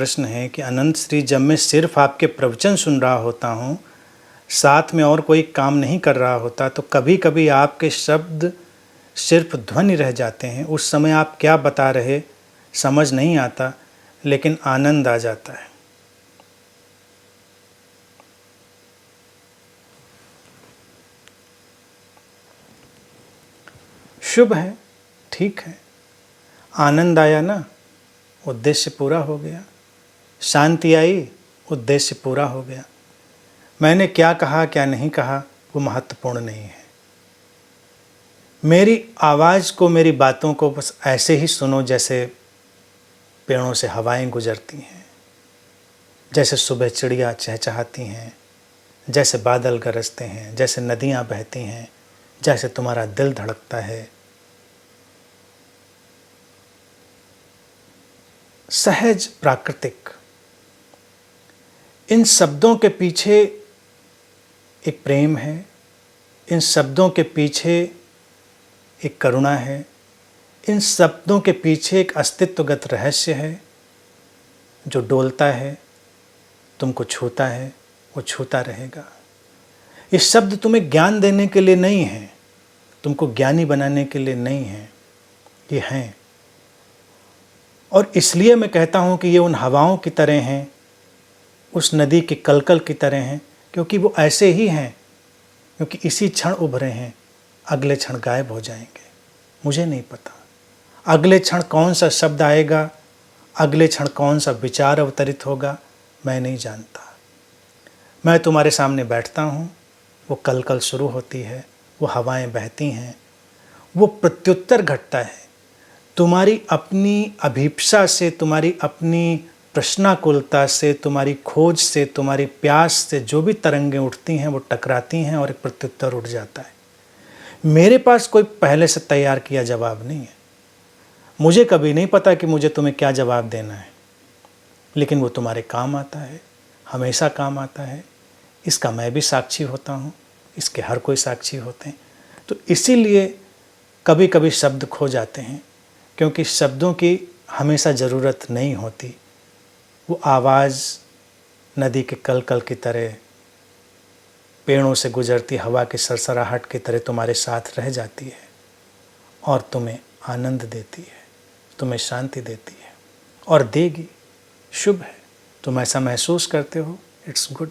प्रश्न है कि अनंत श्री, जब मैं सिर्फ आपके प्रवचन सुन रहा होता हूँ, साथ में और कोई काम नहीं कर रहा होता, तो कभी कभी आपके शब्द सिर्फ ध्वनि रह जाते हैं। उस समय आप क्या बता रहे समझ नहीं आता, लेकिन आनंद आ जाता है। शुभ है, ठीक है, आनंद आया ना, उद्देश्य पूरा हो गया। शांति आई, उद्देश्य पूरा हो गया। मैंने क्या कहा क्या नहीं कहा वो महत्वपूर्ण नहीं है। मेरी आवाज़ को, मेरी बातों को बस ऐसे ही सुनो जैसे पेड़ों से हवाएं गुजरती हैं, जैसे सुबह चिड़िया चहचहाती हैं, जैसे बादल गरजते हैं, जैसे नदियाँ बहती हैं, जैसे तुम्हारा दिल धड़कता है। सहज, प्राकृतिक। इन शब्दों के पीछे एक प्रेम है, इन शब्दों के पीछे एक करुणा है, इन शब्दों के पीछे एक अस्तित्वगत रहस्य है जो डोलता है, तुमको छूता है, वो छूता रहेगा। ये शब्द तुम्हें ज्ञान देने के लिए नहीं है, तुमको ज्ञानी बनाने के लिए नहीं है, ये हैं। और इसलिए मैं कहता हूँ कि ये उन हवाओं की तरह हैं, उस नदी के कलकल की तरह हैं, क्योंकि वो ऐसे ही हैं, क्योंकि इसी क्षण उभरे हैं, अगले क्षण गायब हो जाएंगे। मुझे नहीं पता अगले क्षण कौन सा शब्द आएगा, अगले क्षण कौन सा विचार अवतरित होगा, मैं नहीं जानता। मैं तुम्हारे सामने बैठता हूँ, वो कलकल शुरू होती है, वो हवाएं बहती हैं, वो प्रत्युत्तर घटता है। तुम्हारी अपनी अभीप्सा से, तुम्हारी अपनी प्रश्नाकुलता से, तुम्हारी खोज से, तुम्हारी प्यास से जो भी तरंगें उठती हैं वो टकराती हैं और एक प्रत्युत्तर उठ जाता है। मेरे पास कोई पहले से तैयार किया जवाब नहीं है। मुझे कभी नहीं पता कि मुझे तुम्हें क्या जवाब देना है, लेकिन वो तुम्हारे काम आता है, हमेशा काम आता है। इसका मैं भी साक्षी होता हूँ, इसके हर कोई साक्षी होते हैं। तो इसीलिए कभी कभी शब्द खो जाते हैं, क्योंकि शब्दों की हमेशा ज़रूरत नहीं होती। वो आवाज़ नदी के कलकल की तरह, पेड़ों से गुजरती हवा की सरसराहट की तरह तुम्हारे साथ रह जाती है और तुम्हें आनंद देती है, तुम्हें शांति देती है और देगी। शुभ है, तुम ऐसा महसूस करते हो, इट्स गुड।